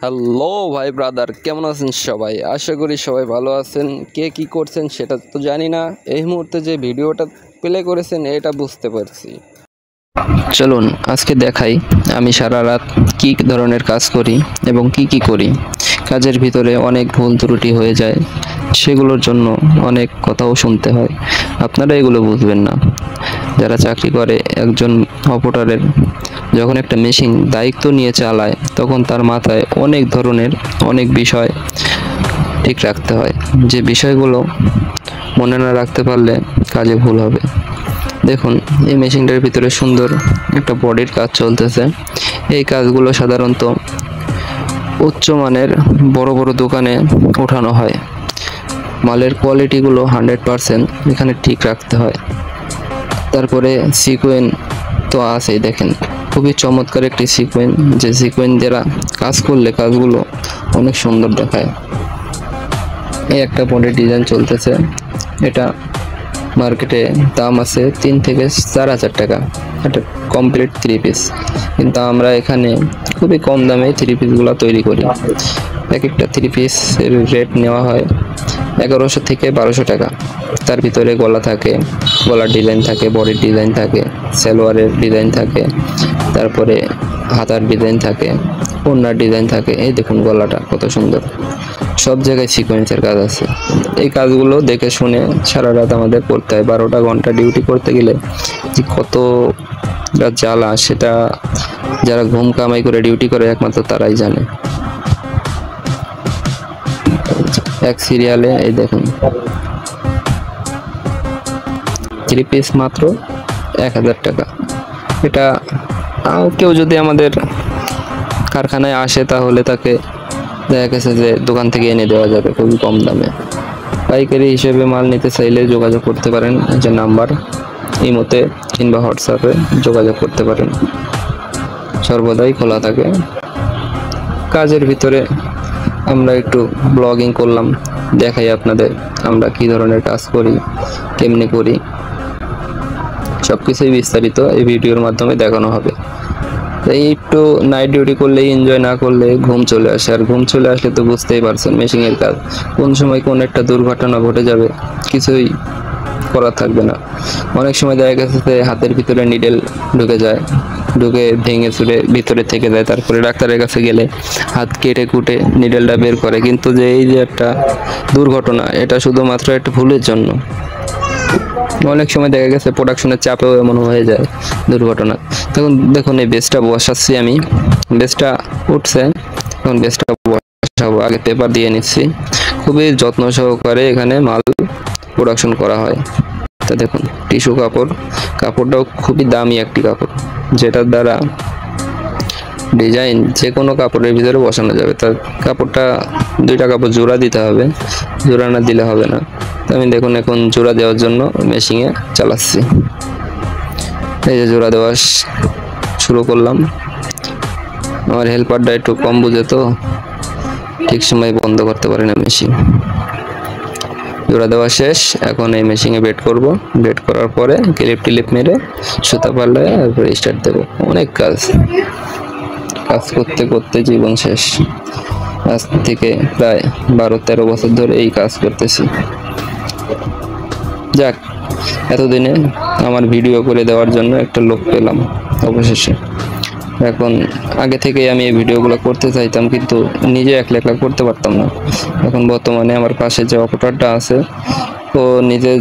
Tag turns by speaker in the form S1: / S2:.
S1: Hello ভাই brother, কেমন আছেন সবাই? আশা করি সবাই ভালো আছেন। কে কি করছেন সেটা তো জানি না, এই মুহূর্তে যে ভিডিওটা প্লে করেছেন এটা বুঝতে পারছি। চলুন আজকে দেখাই আমি সারা রাত কী ধরনের কাজ করি এবং কি করি। কাজের ভিতরে অনেক ভুল ত্রুটি হয়ে যায়, সেগুলোর জন্য অনেক কথাও শুনতে হয়। আপনারা এগুলো বুঝবেন না। যারা চাকরি করে, একজন অপারেটরের যখন একটা মেশিন দায়িত্ব নিয়ে চালায়, তখন তার মাথায় অনেক ধরনের অনেক বিষয় ঠিক রাখতে হয়, যে বিষয়গুলো মনে না রাখতে পারলে কাজে ভুল হবে। দেখুন, এই মেশিনটার ভিতরে সুন্দর একটা বডির কাজ চলতেছে। এই কাজগুলো সাধারণত উচ্চমানের বড় বড় দোকানে ওঠানো হয়। মালের কোয়ালিটিগুলো 100% এখানে ঠিক রাখতে হয়। তারপরে সিকোয়েন তো আছেই, দেখেন খুবই চমৎকার একটি সিকোয়েন, যে সিকোয়েন দ্বারা কাজ করলে কাজগুলো অনেক সুন্দর দেখায়। এই একটা বডির ডিজাইন চলতেছে, এটা মার্কেটে দাম আছে 3 থেকে 4,000 টাকা, এটা কমপ্লিট 3 পিস। কিন্তু আমরা এখানে খুবই কম দামে 3 পিসগুলো তৈরি করি। এক একটা 3 পিসের রেট নেওয়া হয় 1100 থেকে 1200 টাকা। তার ভিতরে গলা থাকে, গলার ডিজাইন থাকে, বডির ডিজাইন থাকে, সালোয়ারের ডিজাইন থাকে, তারপরে হাতার ডিজাইন থাকে, ওড়নার ডিজাইন থাকে। এই দেখুন গলাটা কত সুন্দর, সব জায়গায় সিকোয়েন্সের কাজ আছে। এই কাজগুলো দেখে শুনে সারা রাত আমাদের করতে হয়। 12টা ঘন্টা ডিউটি করতে গেলে যে কত জ্বালা, সেটা যারা ঘুম কামাই করে ডিউটি করে একমাত্র তারাই জানে। এক সিরিয়ালে এই দেখুন 3 পিস মাত্র 1000 টাকা। এটা কেউ যদি আমাদের কারখানায় আসে তাহলে তাকে দেখা গেছে যে দোকান থেকে এনে দেওয়া যাবে খুবই কম দামে। পাইকারি হিসেবে মাল নিতে চাইলে যোগাযোগ করতে পারেন, যে নাম্বার ইমোতে কিংবা হোয়াটসঅ্যাপে যোগাযোগ করতে পারেন। সর্বদাই খোলা থাকে। কাজের ভিতরে আমরা একটু ব্লগিং করলাম, দেখাই আপনাদের আমরা কি ধরনের কাজ করি, কেমনি করি, সব কিছুই বিস্তারিত এই ভিডিওর মাধ্যমে দেখানো হবে। এই একটু নাইট ডিউটি করলে, এনজয় না করলে ঘুম চলে আসে, আর ঘুম চলে আসলে তো বুঝতেই পারছেন মেশিনের কাজ কোন সময় কোন একটা দুর্ঘটনা ঘটে যাবে, কিছুই করার থাকবে না। অনেক সময় দেখা গেছে যে হাতের ভিতরে নিডেল ঢুকে যায়, ঢুকে ভেঙে চুরে ভিতরে থেকে যায়। তারপরে ডাক্তারের কাছে গেলে হাত কেটে কুটে নিডেলটা বের করে, কিন্তু যে এই যে একটা দুর্ঘটনা, এটা শুধুমাত্র একটা ভুলের জন্য। অনেক সময় দেখা গেছে প্রোডাকশনের চাপেও এমন হয়ে যায় দুর্ঘটনা। তখন দেখুন এই বেসটা বসাচ্ছি আমি, বেসটা উঠছে, এখন বেসটা বসাবো। আগে পেপার দিয়ে নিচ্ছি, খুবই যত্ন সহকারে এখানে মাল প্রোডাকশন করা হয়। তা দেখুন টিস্যু কাপড়টাও খুবই দামি একটি কাপড়, যেটার দ্বারা ডিজাইন যে কোনো কাপড়ের ভিতরে বসানো যাবে। তার কাপড়টা 2টা কাপড় জোড়া দিতে হবে, জোড়া না দিলে হবে না। আমি দেখুন এখন জোড়া দেওয়ার জন্য মেশিনে চালাচ্ছি। এই যে জোড়া দেওয়া শুরু করলাম। আমার হেল্পারটা একটু কম বুঝে, তো ঠিক সময় বন্ধ করতে পারে না মেশিন। জোড়া দেওয়া শেষ, এখন এই মেশিনে বেড করব। বেড করার পরে ক্লিপ মেরে সুতা পাল্লে তারপরে স্টার্ট দেবো। অনেক কাজ করতে করতে জীবন শেষ। আজ থেকে প্রায় 12-13 বছর ধরে এই কাজ করতেছি। যাক, এতদিনে আমার ভিডিও করে দেওয়ার জন্য একটা লোক পেলাম অবশেষে। এখন আগে থেকে আমি এই ভিডিওগুলো করতে চাইতাম, কিন্তু নিজে একলা করতে পারতাম না। এখন বর্তমানে আমার পাশে যে অপারেটরটা আছে, ও নিজে